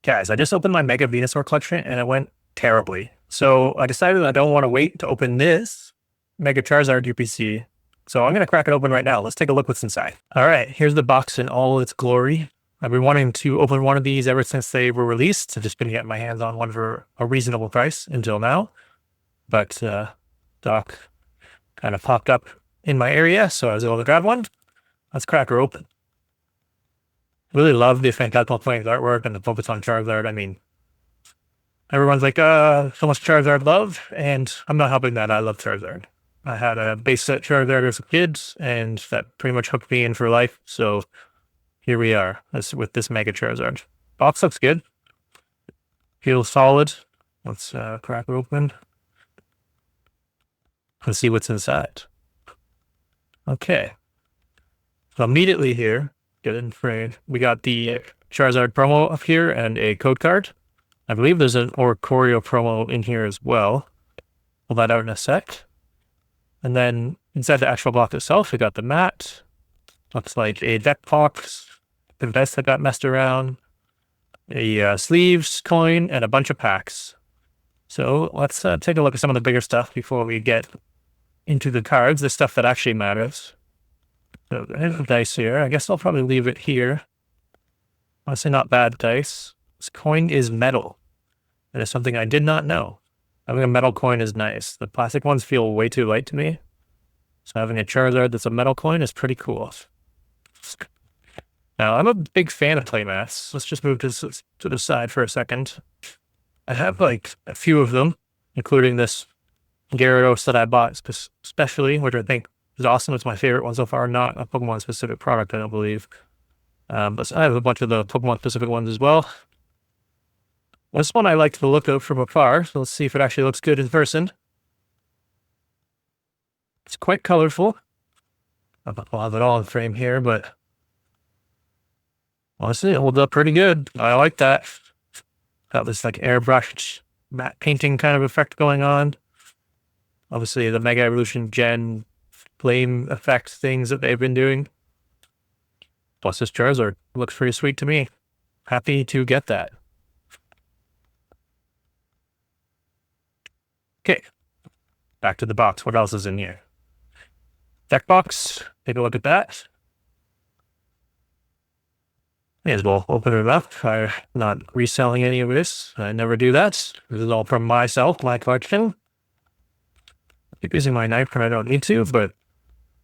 Guys, I just opened my Mega Venusaur collection and it went terribly. So I decided I don't want to wait to open this Mega Charizard UPC. So I'm going to crack it open right now. Let's take a look what's inside. All right, here's the box in all its glory. I've been wanting to open one of these ever since they were released. I've just been getting my hands on one for a reasonable price until now. But Doc kind of popped up in my area, so I was able to grab one. Let's crack her open. Really love the Phantasmal Flames artwork and the focus on Charizard. I mean, everyone's like, so much Charizard love, and I'm not helping that. I love Charizard. I had a base set Charizard as a kid, and that pretty much hooked me in for life. So here we are with this Mega Charizard. Box looks good. Feels solid. Let's crack it open. Let's see what's inside. Okay. So immediately here, get in frame. We got the Charizard promo up here and a code card. I believe there's an Oricorio promo in here as well. Pull that out in a sec. And then inside the actual block itself, we got the mat. Looks like a deck box, the vest that got messed around, a sleeves coin, and a bunch of packs. So let's take a look at some of the bigger stuff before we get into the cards, the stuff that actually matters. So there's the dice here. I guess I'll probably leave it here. Honestly, not bad dice. This coin is metal. That is something I did not know. Having a metal coin is nice. The plastic ones feel way too light to me. So having a Charizard that's a metal coin is pretty cool. Now, I'm a big fan of playmats. Let's just move to the side for a second. I have like a few of them, including this Gyarados that I bought especially, which I think is awesome. It's my favorite one so far, not a Pokemon specific product, I don't believe. But I have a bunch of the Pokemon specific ones as well. This one I like to look at from afar, so let's see if it actually looks good in person. It's quite colorful. I'll have it all in frame here, but honestly, it holds up pretty good. I like that. Got this like airbrushed matte painting kind of effect going on. Obviously, the Mega Evolution Gen flame effect things that they've been doing. Plus, this Charizard looks pretty sweet to me. Happy to get that. Okay, back to the box. What else is in here? Deck box. Take a look at that. May as well open it up. I'm not reselling any of this. I never do that. This is all from myself, my collection. I keep using my knife when I don't need to, but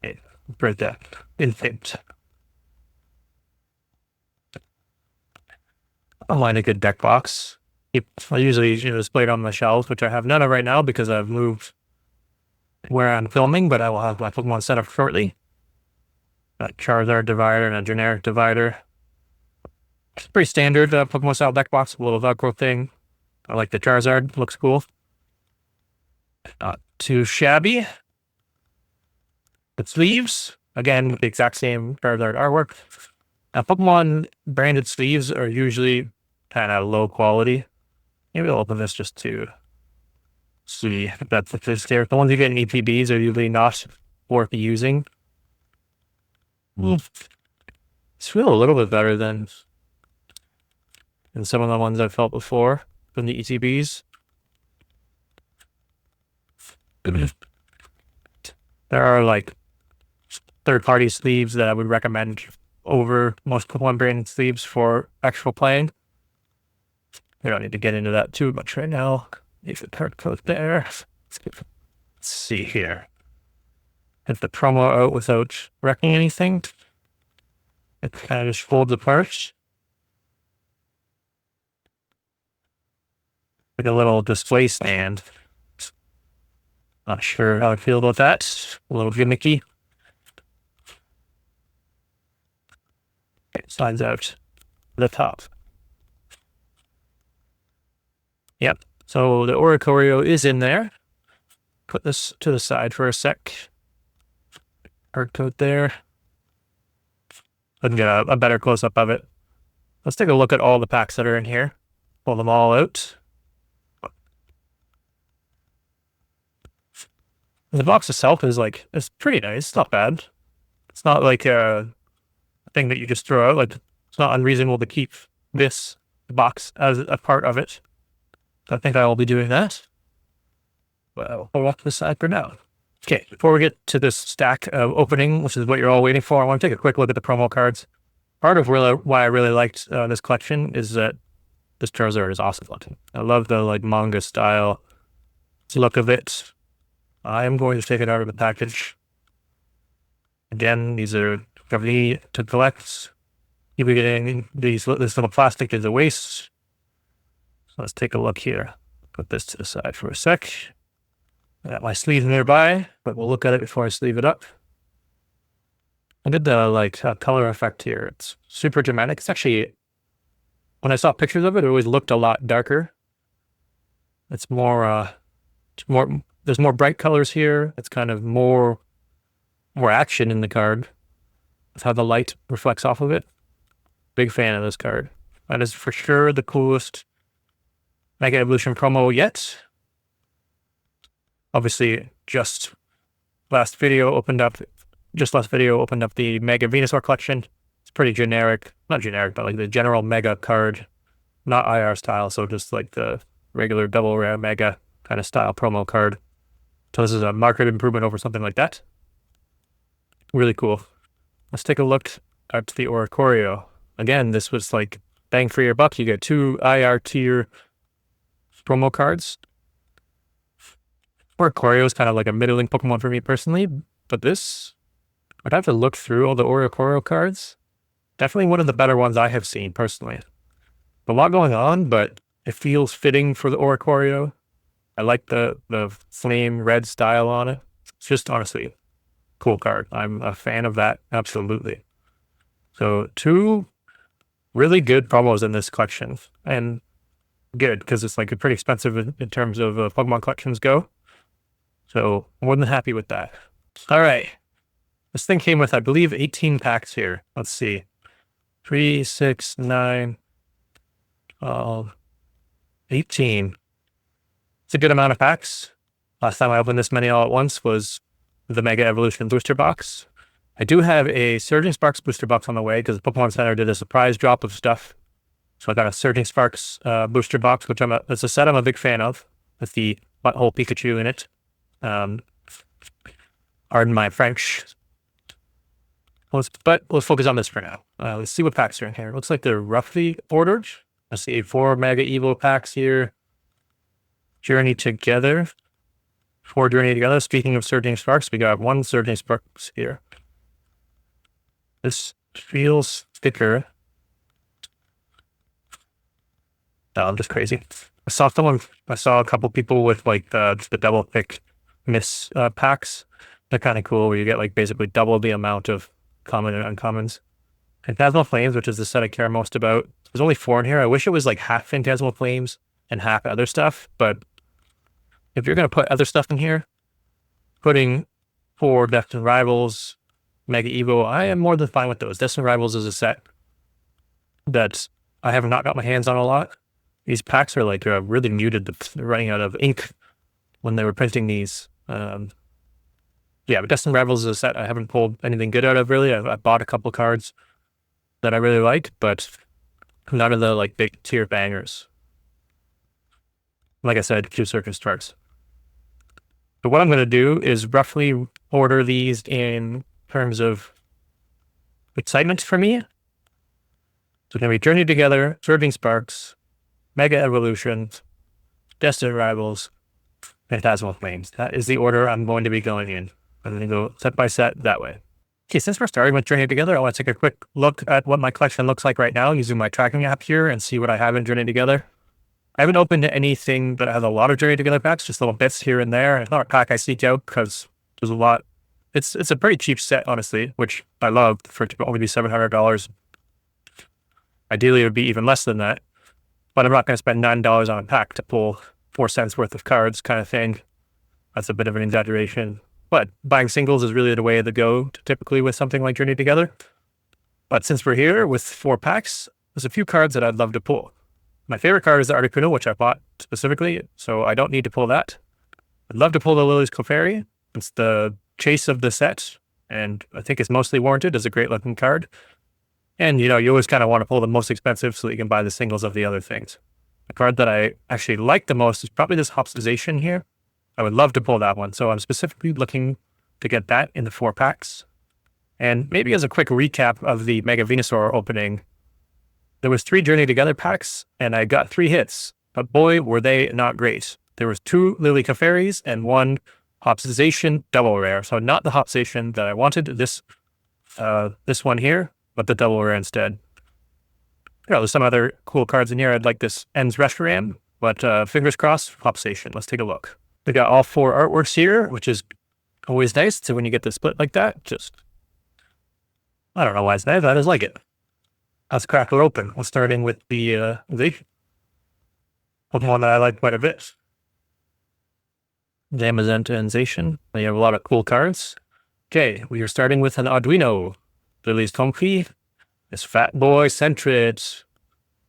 hey, break that instinct. I like a good deck box. I usually display it on my shelves, which I have none of right now because I've moved where I'm filming, but I will have my Pokemon set up shortly. A Charizard divider and a generic divider. It's pretty standard Pokemon style deck box, a little Velcro thing. I like the Charizard, looks cool. Not too shabby. The sleeves, again, the exact same Charizard artwork. Now, Pokemon branded sleeves are usually kind of low quality. Maybe I'll open this just to see if that's the case there. The ones you get in EPBs are usually not worth using. It's feel a little bit better than some of the ones I've felt before from the ETBs. There are like third-party sleeves that I would recommend over most Pokemon branded sleeves for actual playing. We don't need to get into that too much right now. If the card code there. Let's see here. Hit the promo out without wrecking anything. It kind of just folds apart. Like a little display stand. Not sure how I feel about that. A little gimmicky. Okay, slides out the top. Yep, so the Oricorio is in there. Put this to the side for a sec. Card code there. I can get a better close-up of it. Let's take a look at all the packs that are in here. Pull them all out. The box itself is like, it's pretty nice. It's not bad. It's not like a thing that you just throw out. Like, it's not unreasonable to keep this box as a part of it. So I think I will be doing that. Well, I'll walk to the side for now. Okay, before we get to this stack of opening, which is what you're all waiting for, I want to take a quick look at the promo cards. Part of why I really liked this collection is that this Charizard is awesome looking. I love the like manga style look of it. I am going to take it out of the package. Again, these are free to collect. You'll be getting this little plastic is a waste. So let's take a look here. Put this to the side for a sec. I got my sleeve nearby, but we'll look at it before I sleeve it up. I did the color effect here. It's super dramatic. It's actually, when I saw pictures of it, it always looked a lot darker. It's more, there's more bright colors here. It's kind of more action in the card. That's how the light reflects off of it. Big fan of this card. That is for sure the coolest Mega Evolution promo yet. Obviously, just last video opened up the Mega Venusaur collection. It's pretty generic. Not generic, but like the general Mega card. Not IR style, so just like the regular double rare Mega kind of style promo card. So this is a market improvement over something like that. Really cool. Let's take a look at the Oricorio. Again, this was like bang for your buck. You get 2 IR tier promo cards. Oricorio is kind of like a middling Pokemon for me personally, but this, I'd have to look through all the Oricorio cards. Definitely one of the better ones I have seen personally. A lot going on, but it feels fitting for the Oricorio. I like the flame red style on it. It's just honestly cool card. I'm a fan of that, absolutely. So 2 really good promos in this collection, and good because it's like pretty expensive in terms of Pokemon collections go. So more than happy with that. All right, this thing came with, I believe, 18 packs here. Let's see, 3, 6, 9, 12, 18. It's a good amount of packs. Last time I opened this many all at once was the Mega Evolution booster box. I do have a Surging Sparks booster box on the way because the Pokemon Center did a surprise drop of stuff. So I got a Surging Sparks booster box, which it's a set I'm a big fan of, with the butthole Pikachu in it. Pardon my French. But let's focus on this for now. Let's see what packs are in here. Looks like they're roughly ordered. I see 4 Mega Evo packs here. Journey Together. 4 Journey Together. Speaking of Surging Sparks, we got 1 Surging Sparks here. This feels thicker. No, I'm just crazy. I saw a couple people with like the double pick miss packs. They're kind of cool, where you get like basically double the amount of common and uncommons. Phantasmal Flames, which is the set I care most about. There's only 4 in here. I wish it was like half Phantasmal Flames and half other stuff, but if you're going to put other stuff in here, putting 4 Destined Rivals, Mega Evo, I am more than fine with those. Destined Rivals is a set that I have not got my hands on a lot. These packs are like really muted. They're running out of ink when they were printing these. Yeah, but Destined Rivals is a set I haven't pulled anything good out of, really. I bought a couple cards that I really like, but none of the like big tier bangers. Like I said, 2 Circus Sparks. But what I'm going to do is roughly order these in terms of excitement for me. So it's going to be Journey Together, Surging Sparks, Mega Evolution, Destined Rivals, Phantasmal Flames. That is the order I'm going to be going in. I'm going to go set by set that way. Okay, since we're starting with Journey Together, I want to take a quick look at what my collection looks like right now using my tracking app here and see what I have in Journey Together. I haven't opened anything that has a lot of Journey Together packs, just little bits here and there. It's not a pack I seek out because there's a lot. It's a pretty cheap set, honestly, which I love for it to only be $700. Ideally, it would be even less than that. But I'm not going to spend $9 on a pack to pull 4 cents worth of cards kind of thing. That's a bit of an exaggeration. But buying singles is really the way to go typically with something like Journey Together. But since we're here with 4 packs, there's a few cards that I'd love to pull. My favorite card is the Oricorio, which I bought specifically, so I don't need to pull that. I'd love to pull the Lily's Clefairy. It's the chase of the set, and I think it's mostly warranted as a great looking card. And, you know, you always kind of want to pull the most expensive so that you can buy the singles of the other things. The card that I actually like the most is probably this Hopsization here. I would love to pull that one. So I'm specifically looking to get that in the 4 packs. And maybe as a quick recap of the Mega Venusaur opening, there was 3 Journey Together packs, and I got 3 hits. But boy, were they not great. There was 2 Lily Caferis and 1 Hopsization double rare. So not the Hopsization that I wanted, this one here, but the double rare instead. You know, there's some other cool cards in here. I'd like this Ends Reshiram, but fingers crossed, Hopsization. Let's take a look. We got all 4 artworks here, which is always nice. So when you get the split like that, just, I don't know why it's nice. I just like it. Let's crack it open. We'll start in with the Pokemon that I like quite a bit. Zamazenta and Zacian. They have a lot of cool cards. Okay, we are starting with an Arduino. Lily's Comfy. This Fat Boy Centrid.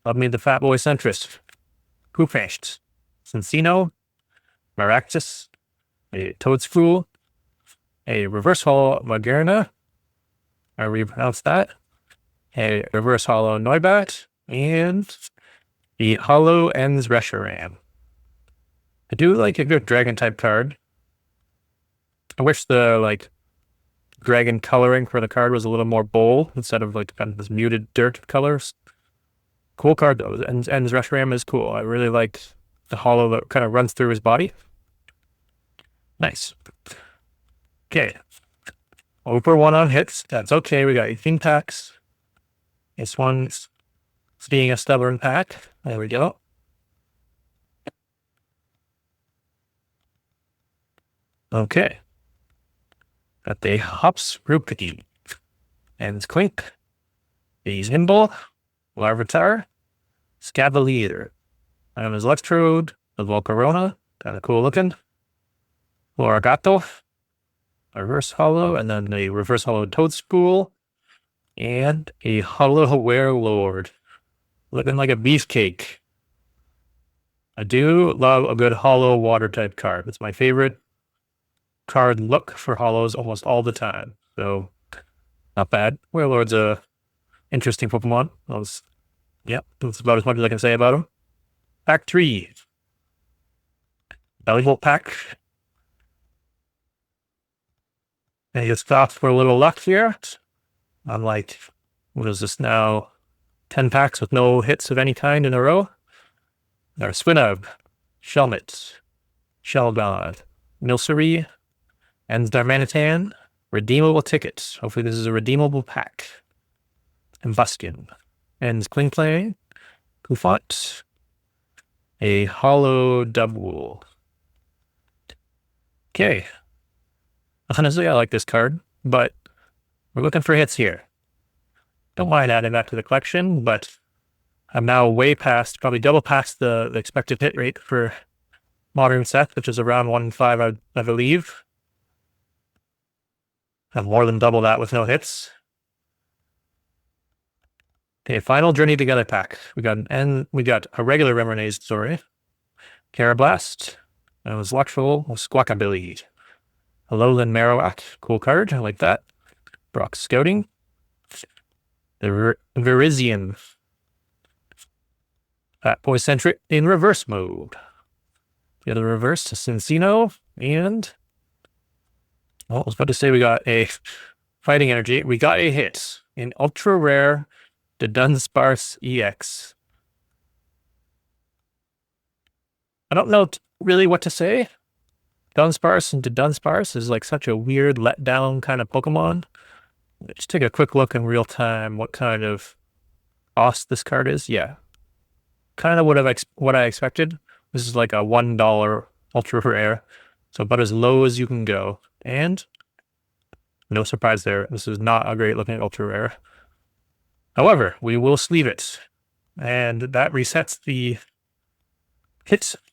Love me the Fat Boy Centrist. Poopfest. Cincino. Maractus. A Toadstool. A Reverse Hollow Magerna. I repronounce that. A Reverse Hollow Noibat. And the Hollow Ends Reshiram. I do like a good dragon type card. I wish the like dragon coloring for the card was a little more bold instead of like kind of this muted dirt colors. Cool card though. Ends Reshiram is cool. I really like the hollow that kind of runs through his body. Nice. Okay. Over 1 on hits. That's okay. We got 18 packs. This one's being a stubborn pack. There we go. Okay. Got the Hops Rupiki. And Clink. The Zimble. Larvitar. Scavalier. And his Electrode. The Volcarona. Kind of cool looking. Florigato. Reverse Hollow. And then the Reverse Hollow Toadstool. And a Hollow Werelord. Looking like a beefcake. I do love a good hollow water type card. It's my favorite card look for hollows almost all the time. So, not bad. Werelord's a interesting Pokemon. That's about as much as I can say about him. Pack 3. Bellybolt pack. And you stop for a little luck here. I'm like, what is this now? 10 packs with no hits of any kind in a row. There's Swinub, Shelmet, Shelgon, Milcery, and Darmanitan. Redeemable tickets. Hopefully this is a redeemable pack. And Buskin. And Klinklang, Kufant, a Hollow Dubwool. Okay. Honestly, I like this card, but we're looking for hits here. Don't mind adding that to the collection, but I'm now way past, probably double past the expected hit rate for modern sets, which is around 1 in 5, I believe. And more than double that with no hits. Okay, final Journey Together pack. We got a regular Remoraid story. Carablast. And it was Luxural Squawkabilly. A Lowland Marowak. Cool card. I like that. Brock Scouting. The Virizion. Fat Boy Centric in reverse mode. The other reverse to Cincino. And I was about to say we got a Fighting Energy. We got a hit in ultra rare the Dunsparce EX. I don't know really what to say. Dunsparce into Dunsparce is like such a weird letdown kind of Pokemon. Let's take a quick look in real time what kind of cost this card is. Yeah. Kind of what I expected. This is like a $1 ultra rare. So about as low as you can go. And no surprise there. This is not a great looking ultra rare. However, we will sleeve it. And that resets the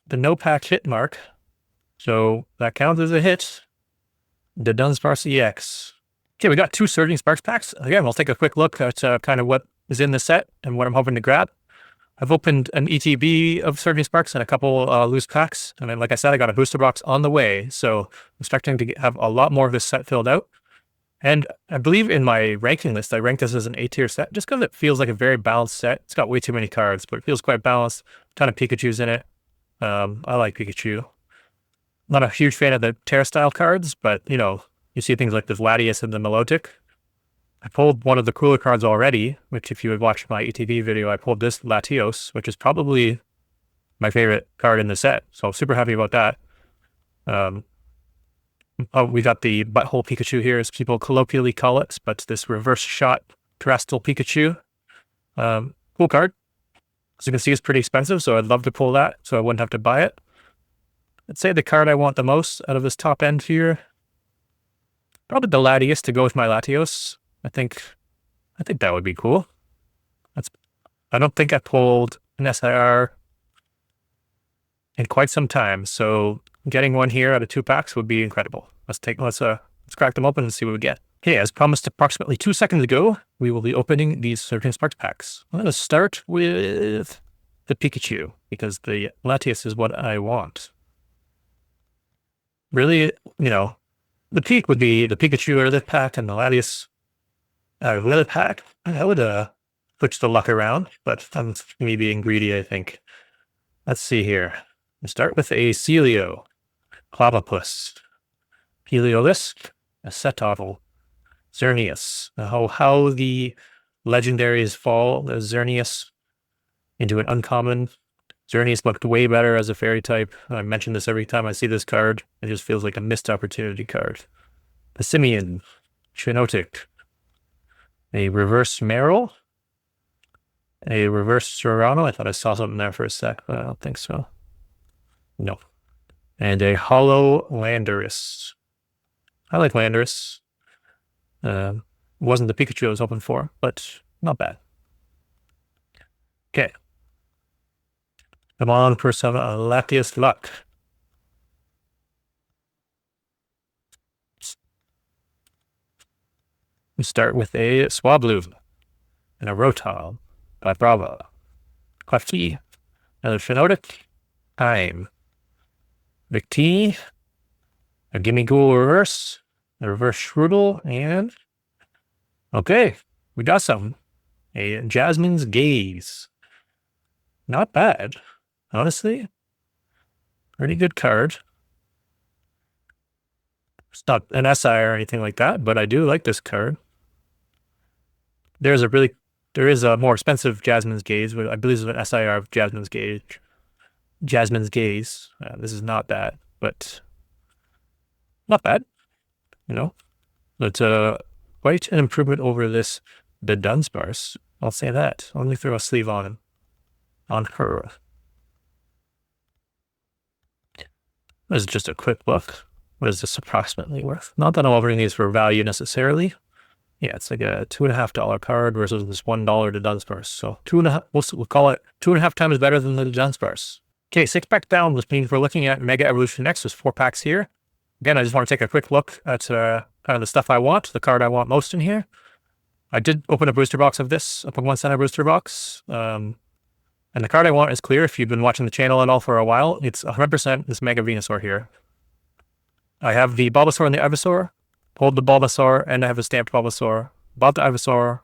no pack hit mark. So that counts as a hit. The Dunsparce EX. Okay, we got 2 Surging Sparks packs. Again, we'll take a quick look at kind of what is in the set and what I'm hoping to grab. I've opened an ETB of Surging Sparks and a couple loose packs. And then, like I said, I got a booster box on the way. So I'm expecting to have a lot more of this set filled out. And I believe in my ranking list, I ranked this as an A tier set just because it feels like a very balanced set. It's got way too many cards, but it feels quite balanced. A ton of Pikachus in it. I like Pikachu. Not a huge fan of the Terra style cards, but you know, you see things like the Latias and the Milotic. I pulled one of the cooler cards already, which if you had watched my ETV video, I pulled this Latios, which is probably my favorite card in the set. So I'm super happy about that. Oh, we got the Butthole Pikachu here, as people colloquially call it, but this reverse shot terrestrial Pikachu. Cool card. As you can see, it's pretty expensive, so I'd love to pull that, so I wouldn't have to buy it. I'd say the card I want the most out of this top end here, probably the Latias to go with my Latios. I think that would be cool. I don't think I pulled an SIR in quite some time, so getting one here out of 2 packs would be incredible. Let's crack them open and see what we get. Okay, as promised approximately 2 seconds ago, we will be opening these Surging Sparks packs. I'm going to start with the Pikachu, because the Latias is what I want. Really, you know, the peak would be the Pikachu out of this pack and the Latias out of the other pack. I would switch the luck around, but that's me being greedy, I think. Let's see here. Let's start with a Celio, Clavapus, Heliolisk, a Setotl, Xerneas. How the legendaries fall, the Xerneas into an uncommon. Xerneas looked way better as a fairy type. I mention this every time I see this card. It just feels like a missed opportunity card. Passimian, Chinotic, a reverse Meryl, a reverse Serrano. I thought I saw something there for a sec, but I don't think so. No. And a hollow Landorus. I like Landorus. Wasn't the Pikachu I was hoping for, but not bad. Okay. Come on for some Latias luck. We start with a Swablu and a Rotom by Bravo. Clefty, another Phenotic, Time, Victini, a Gimmighoul reverse, a reverse Shroodle, and okay, we got some. A Jasmine's Gaze. Not bad, honestly. Pretty good card. It's not an SI or anything like that, but I do like this card. There is a more expensive Jasmine's Gaze. I believe it's an SIR of Jasmine's Gaze. This is not that, but not bad. You know, it's quite an improvement over this the Dunsparce. I'll say that. Let me throw a sleeve on him, on her. This is just a quick look. What is this approximately worth? Not that I'm offering these for value necessarily. Yeah, it's like a $2.50 card versus this $1 to Dunsparce. So 2.5. We'll call it 2.5 times better than the Dunsparce. Okay, 6 packs down, which means we're looking at Mega Evolution X. There's 4 packs here. Again, I just want to take a quick look at kind of the stuff I want, the card I want most in here. I did open a booster box of this, a Pokemon Center booster box. And the card I want is clear. If you've been watching the channel at all for a while, it's 100% this Mega Venusaur here. I have the Bulbasaur and the Ivysaur. Pulled the Bulbasaur, and I have a stamped Bulbasaur. Bought the Ivysaur,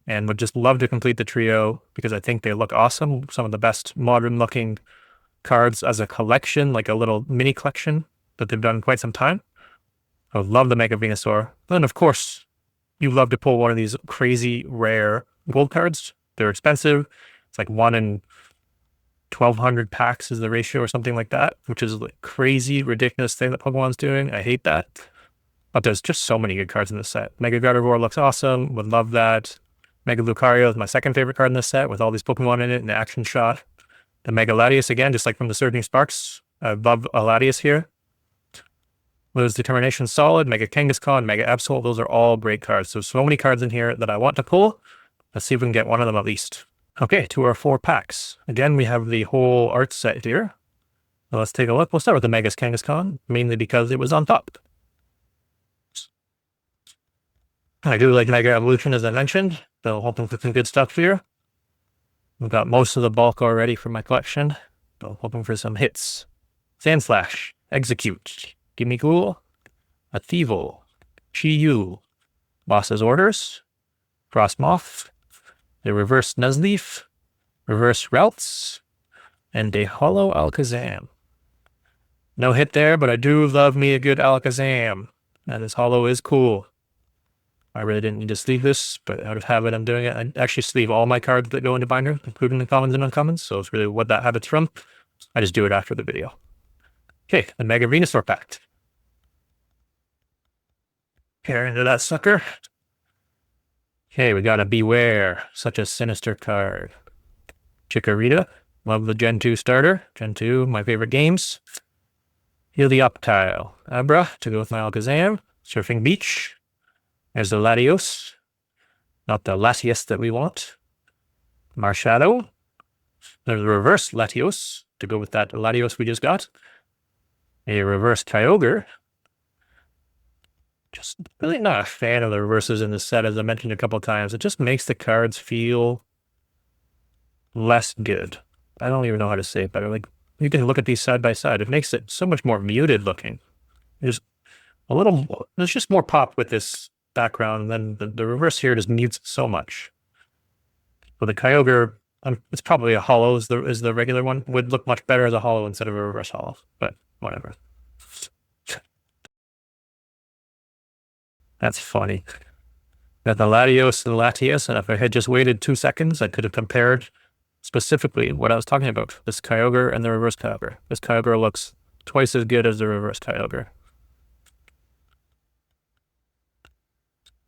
and would just love to complete the trio because I think they look awesome. Some of the best modern-looking cards as a collection, like a little mini collection that they've done in quite some time. I would love the Mega Venusaur. Then, of course, you love to pull one of these crazy rare gold cards. They're expensive. It's like 1 in 1,200 packs is the ratio or something like that, which is like crazy, ridiculous thing that Pokemon's doing. I hate that. But there's just so many good cards in this set. Mega Gardevoir looks awesome. Would love that. Mega Lucario is my second favorite card in this set with all these Pokemon in it and the action shot. The Mega Latias, again, just like from the Surging Sparks. I love a Latias here. Lose Determination solid. Mega Kangaskhan, Mega Absol. Those are all great cards. So many cards in here that I want to pull. Let's see if we can get one of them at least. Okay, 2 or 4 packs. Again, we have the whole art set here. So let's take a look. We'll start with the Mega Kangaskhan, mainly because it was on top. I do like Mega Evolution, as I mentioned, so hoping for some good stuff here. We've got most of the bulk already for my collection, so hoping for some hits. Sandslash, Execute, Gimmighoul, Athivo, Chi-Yu, Boss's Orders, Frostmoth, a reverse Nuzleaf, reverse Routes, and a holo Alakazam. No hit there, but I do love me a good Alakazam, and this holo is cool. I really didn't need to sleeve this, but out of habit I'm doing it. I actually sleeve all my cards that go into binder, including the commons and uncommons, so it's really what that habit's from. I just do it after the video. Okay, the Mega Venusaur pack. Tear into that sucker. Okay, we got a Beware, such a sinister card. Chikorita, love the Gen 2 starter. Gen 2, my favorite games. Helioptile, Abra, to go with my Alakazam. Surfing Beach. There's the Latios. Not the Latias that we want. Marshadow. There's the reverse Latios, to go with that Latios we just got. A reverse Kyogre. Just really not a fan of the reverses in this set, as I mentioned a couple times. It just makes the cards feel less good. I don't even know how to say it better. Like, you can look at these side by side. It makes it so much more muted looking. There's just more pop with this background, and then the reverse here just mutes so much. For the Kyogre, it's probably a holo is the regular one. Would look much better as a holo instead of a reverse holo, but whatever. That's funny. Got the Latios and the Latias, and if I had just waited 2 seconds, I could have compared specifically what I was talking about. This Kyogre and the reverse Kyogre. This Kyogre looks twice as good as the reverse Kyogre.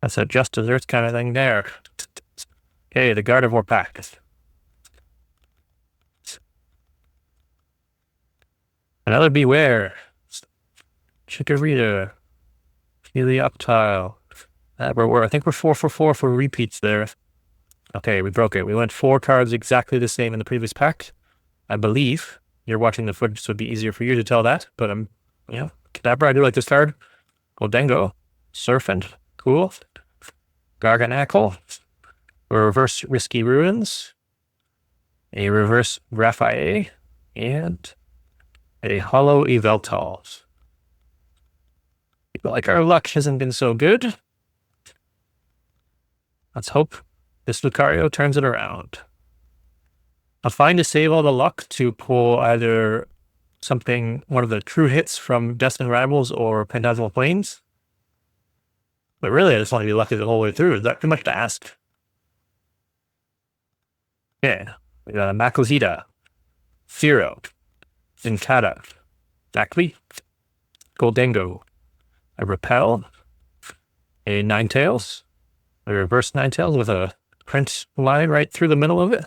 That's a just desserts kind of thing there. Okay, the Gardevoir pack. Another Beware. Chikorita. Helioptile. I think we're 4 for 4 for repeats there. Okay, we broke it. We went 4 cards exactly the same in the previous pack. I believe. You're watching the footage, so it'd be easier for you to tell that. But Kadabra, I do like this card. Goldengo. Surfant. Cool. Garganacl. A reverse Risky Ruins. A reverse Grafaier. And a holo Yveltal. But like our luck hasn't been so good. Let's hope this Lucario turns it around. I'll find to save all the luck to pull either one of the true hits from Destined Rivals or Phantasmal Flames. But really, I just want to be lucky the whole way through. Is that too much to ask? Yeah. We got a Makuhita, Firo, Zincada, Dakly, Goldengo, a Repel, a Ninetales, a reverse Ninetales with a print line right through the middle of it,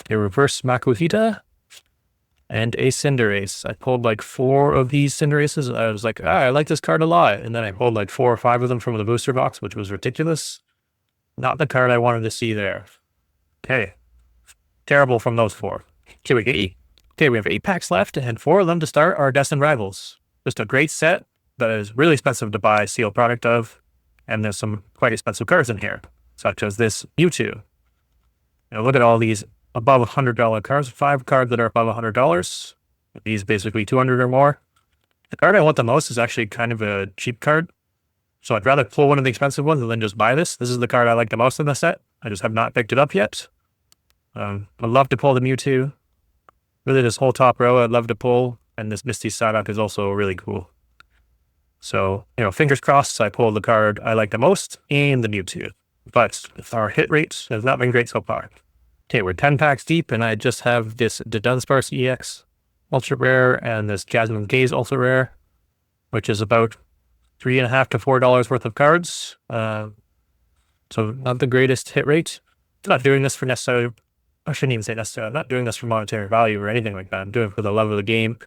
a reverse Makuhita, and a Cinderace. I pulled like 4 of these Cinderaces. I was like, I like this card a lot. And then I pulled like 4 or 5 of them from the booster box, which was ridiculous. Not the card I wanted to see there. Okay. Terrible from those 4. Okay, we have 8 packs left, and 4 of them to start are Destined Rivals. Just a great set that is really expensive to buy sealed product of, and there's some quite expensive cards in here, such as this Mewtwo. Look at all these above $100 cards. 5 cards that are above $100. These basically 200 or more. The card I want the most is actually kind of a cheap card, so I'd rather pull one of the expensive ones than just buy this. This is the card I like the most in the set. I just have not picked it up yet. I'd love to pull the Mewtwo. Really, this whole top row I'd love to pull, and this Misty Psyduck is also really cool. So, fingers crossed I pulled the card I like the most and the Mewtwo. But our hit rate has not been great so far. Okay, we're 10 packs deep, and I just have this Dunsparce EX ultra rare and this Jasmine Gaze ultra rare, which is about $3.50 to $4 worth of cards. So not the greatest hit rate. I'm not doing this for necessarily, I shouldn't even say necessarily, I'm not doing this for monetary value or anything like that. I'm doing it for the love of the game.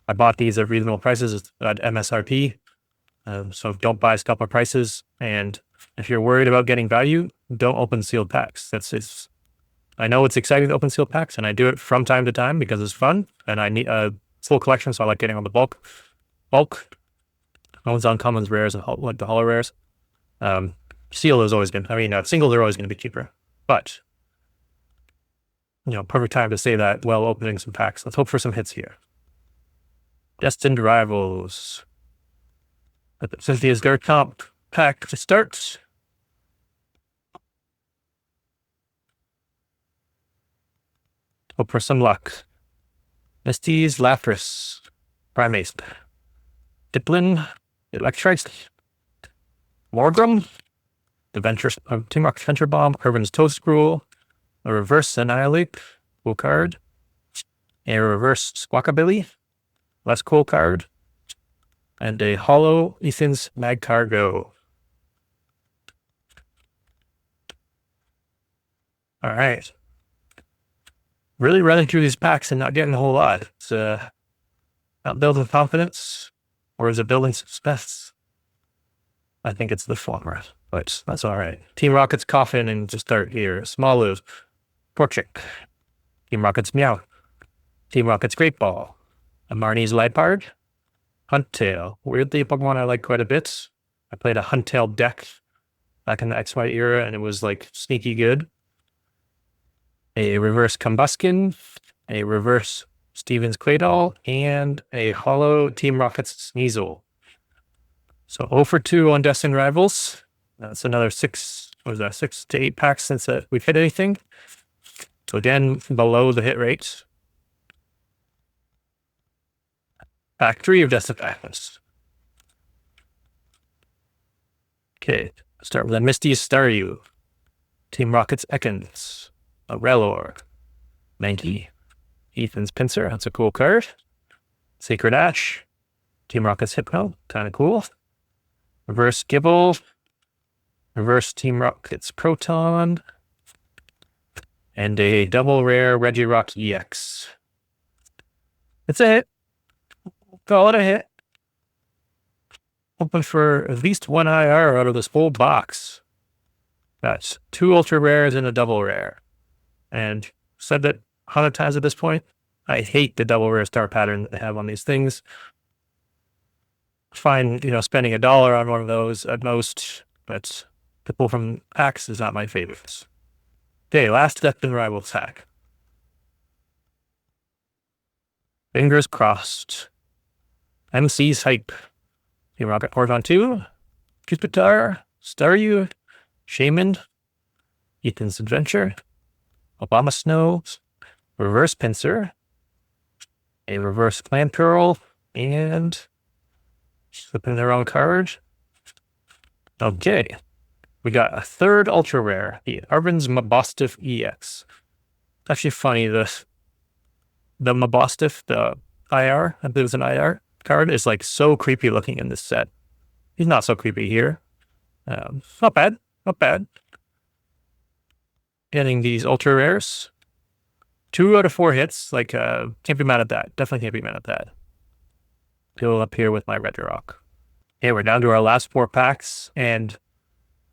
I bought these at reasonable prices at MSRP. So don't buy scalper prices. And if you're worried about getting value, don't open sealed packs. I know it's exciting to open sealed packs, and I do it from time to time because it's fun, and I need a full collection, so I like getting on the bulk. One's uncommons, rares, like the holo rares. Seal is always been, singles are always going to be cheaper, but perfect time to say that while opening some packs. Let's hope for some hits here. Destined Rivals. Cynthia's Dirt Comp. pack to start. Hope for some luck. Misty's Lapras, Primace, Diplin, Electrike, Morgrem, the Team Rocket's Venture Bomb, Urban's Toast Gruel, a reverse Annihilate, cool card, a reverse Squawkabilly, less cool card, and a hollow Ethan's Magcargo. All right. Really running through these packs and not getting a whole lot. It's not building confidence, or is it building success? I think it's the former, but that's all right. Team Rocket's Coffin and just start here. Smolu, Torchic, Team Rocket's Meow, Team Rocket's Great Ball, Amarni's Liepard, Huntail. Weirdly, a Pokemon I like quite a bit. I played a Huntail deck back in the XY era, and it was like sneaky good. A reverse Combuskin, a reverse Stevens Claydol, and a hollow Team Rocket's Sneasel. So 0 for 2 on Destined Rivals. That's another 6 to 8 packs since we've hit anything. So again, below the hit rate. Pack 3 of Destined Rivals. Okay, start with a Misty Staryu, Team Rocket's Ekans, a Rellor, Mankey, Ethan's Pinsir, that's a cool card. Sacred Ash, Team Rocket's Hypno, kind of cool. Reverse Gibble, reverse Team Rocket's Proton, and a double rare Regirock EX. It's a hit. Call it a hit. Hoping for at least one IR out of this whole box. That's 2 ultra rares and a double rare. And said that 100 times at this point. I hate the double rare star pattern that they have on these things. Fine, spending $1 on one of those at most, but to pull from packs is not my favorite. Okay, last Destined Rivals hack. Fingers crossed. MC's Hype. Team Rocket Horizon 2, Cuspitar, Staryu, Shaman, Ethan's Adventure, Obama Snow, reverse Pinsir, a reverse Clanpearl, and flipping their own card. Okay, we got a third ultra rare, the Urban's Mabostiff EX. It's actually funny, the Mabostiff, the IR, I believe it was an IR card, is like so creepy looking in this set. He's not so creepy here. Not bad, not bad. Getting these ultra rares. 2 out of 4 hits, can't be mad at that. Definitely can't be mad at that. Go up here with my Regirock. Okay, we're down to our last 4 packs, and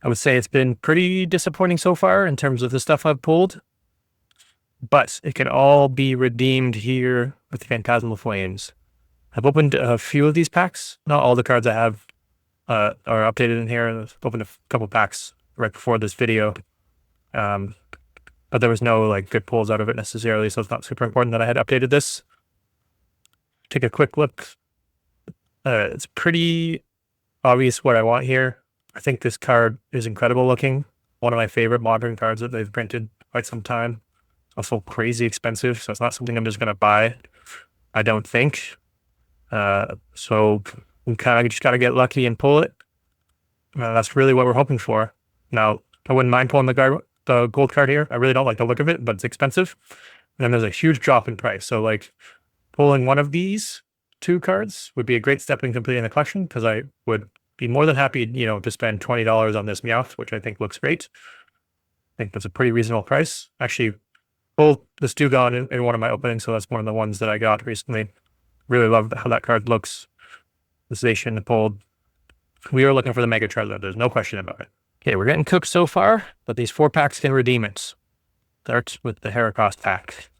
I would say it's been pretty disappointing so far in terms of the stuff I've pulled. But it can all be redeemed here with Phantasmal Flames. I've opened a few of these packs. Not all the cards I have are updated in here. I've opened a couple packs right before this video. But there was no good pulls out of it necessarily, so it's not super important that I had updated this. Take a quick look. It's pretty obvious what I want here. I think this card is incredible looking. One of my favorite modern cards that they've printed quite some time. Also crazy expensive, so it's not something I'm just going to buy, I don't think. So we kind of just got to get lucky and pull it. That's really what we're hoping for. Now, I wouldn't mind pulling the gold card here. I really don't like the look of it, but it's expensive. And then there's a huge drop in price. So pulling one of these 2 cards would be a great step in completing the collection, because I would be more than happy, to spend $20 on this Meowth, which I think looks great. I think that's a pretty reasonable price. Actually, pulled this Dewgong in one of my openings, so that's one of the ones that I got recently. Really love how that card looks. The Station pulled. We are looking for the Mega Charizard. There's no question about it. Okay, we're getting cooked so far, but these 4 packs can redeem it. Starts with the Heracross pack.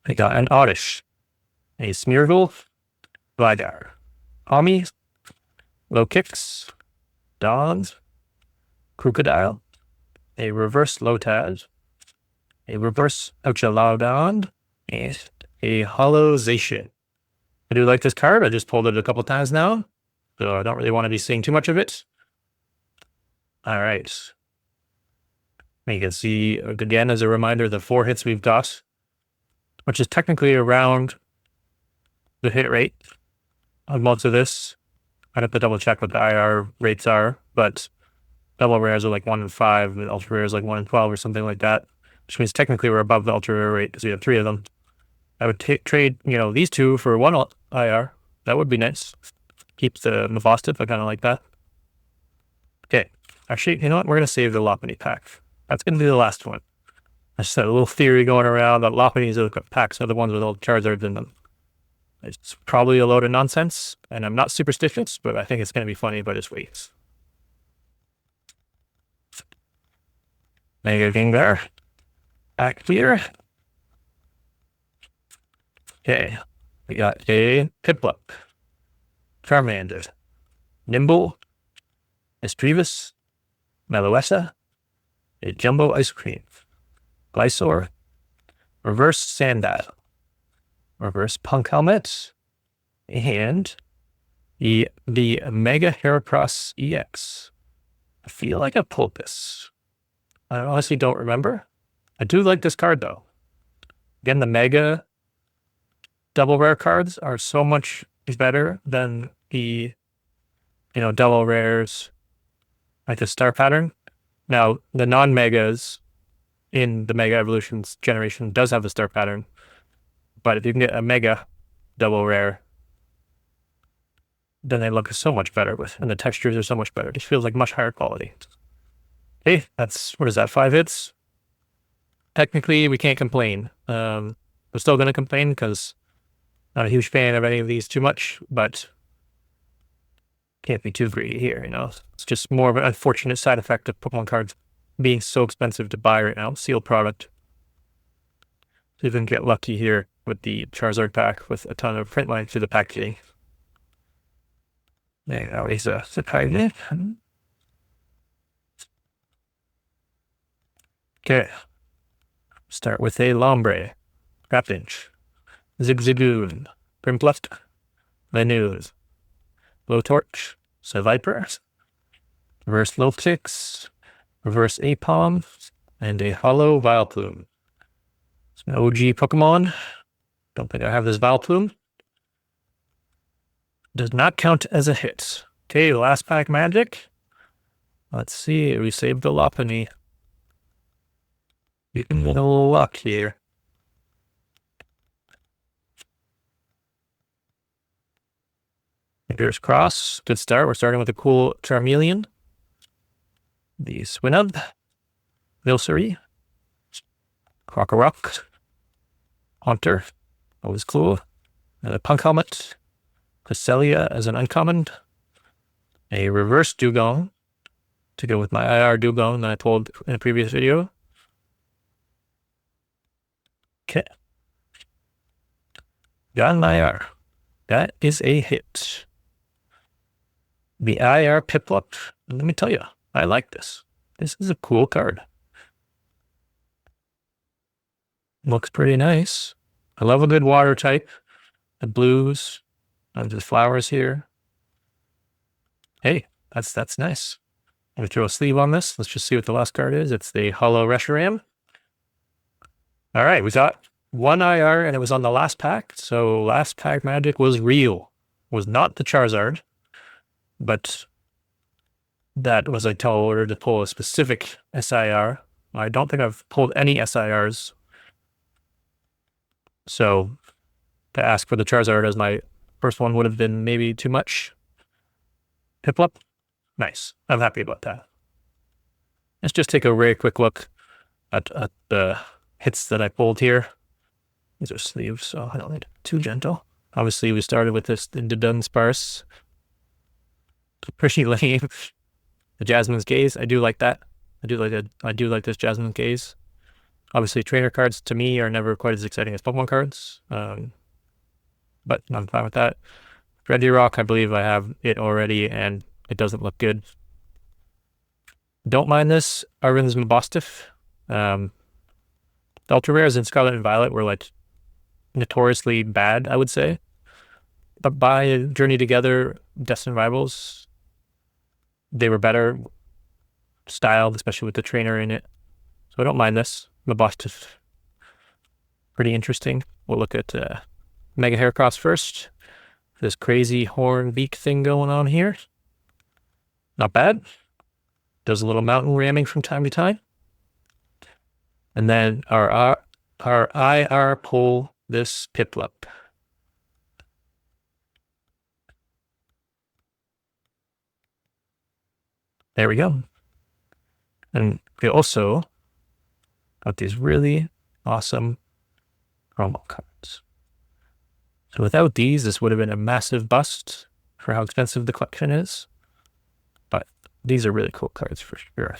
I got an Oddish, a Smeargle, Vidar, Ami, Low Kicks, Dons, Crocodile, a reverse Lotad, a reverse Ouchalaudon, And a Holozation. I do like this card. I just pulled it a couple times now, so I don't really want to be seeing too much of it. All right. You can see, again, as a reminder, the 4 hits we've got, which is technically around the hit rate on most of this. I'd have to double check what the IR rates are, but double rares are like 1 in 5, and ultra rares like 1 in 12 or something like that, which means technically we're above the ultra rare rate because we have 3 of them. I would trade, these 2 for 1 IR. That would be nice. Keep the Mavostif. I kind of like that. Okay. Actually, you know what? We're going to save the Lopunny pack. That's going to be the last one. I just had a little theory going around that Lopunny's packs are the ones with all the Charizards in them. It's probably a load of nonsense, and I'm not superstitious, but I think it's going to be funny, but just wait. Mega Gengar. Back here. Okay. We got a Piplup. Charmander. Nimble. Mischievous. Meloessa. A Jumbo Ice Cream. Glysaur. Reverse Sandile. Reverse Punk Helmet. And the Mega Heracross EX. I feel like I pulled this. I honestly don't remember. I do like this card, though. Again, the Mega double rare cards are so much better than the, double rares, like the star pattern. Now, the non-megas in the Mega Evolutions generation does have the star pattern, but if you can get a Mega double rare, then they look so much better and the textures are so much better. It just feels like much higher quality. Hey, what is that, 5 hits? Technically, we can't complain. We're still going to complain because I'm not a huge fan of any of these too much, but can't be too greedy here, It's just more of an unfortunate side effect of Pokemon cards being so expensive to buy right now. Sealed product. So you can get lucky here with the Charizard pack with a ton of print lines through the packaging. There is a surprise. Okay. Start with a Lombre, Trapinch, Zigzagoon, Prinpluff, Venus, Blowtorch, Seviper, Reverse Liltix, Reverse Apom, and a Hollow Vileplume. It's an OG Pokemon. Don't think I have this Vileplume. Does not count as a hit. Okay, last pack magic. Let's see, we saved the Lopunny. You can get a little luck here. Fingers crossed. Good start. We're starting with a cool Charmeleon. The Swinub. Vilsari. Krokorok. Haunter. Always cool. And a Punk Helmet. Cresselia as an uncommon. A reverse Dugong to go with my IR Dugong that I pulled in a previous video. Okay. Got an IR. That is a hit. The IR Piplup. Let me tell you, I like this. This is a cool card. Looks pretty nice. I love a good water type. The blues. The flowers here. Hey, that's nice. I'm going to throw a sleeve on this. Let's just see what the last card is. It's the Hollow Reshiram. All right, we got 1 IR, and it was on the last pack. So last pack magic was real. It was not the Charizard, but that was a tall order to pull a specific SIR. I don't think I've pulled any SIRs. So to ask for the Charizard as my first one would have been maybe too much. Piplup, nice. I'm happy about that. Let's just take a very quick look at the hits that I pulled here. These are sleeves, so I don't need too gentle. Obviously, we started with this Dunsparce. Pretty lame. The Jasmine's Gaze, I do like that. I do like this Jasmine's Gaze. Obviously, trainer cards to me are never quite as exciting as Pokemon cards. But I'm fine with that. Regirock, I believe I have it already, and it doesn't look good. Don't mind this Arvin's Mabostif. The Ultra Rares in Scarlet and Violet were like notoriously bad, I would say. But by Journey Together, Destined Rivals, they were better styled, especially with the trainer in it. So I don't mind this. The boss is pretty interesting. We'll look at Mega Heracross first. This crazy horn beak thing going on here. Not bad. Does a little mountain ramming from time to time. And then our IR pull this Piplup. There we go. And we also got these really awesome promo cards. So without these, this would have been a massive bust for how expensive the collection is. But these are really cool cards for sure.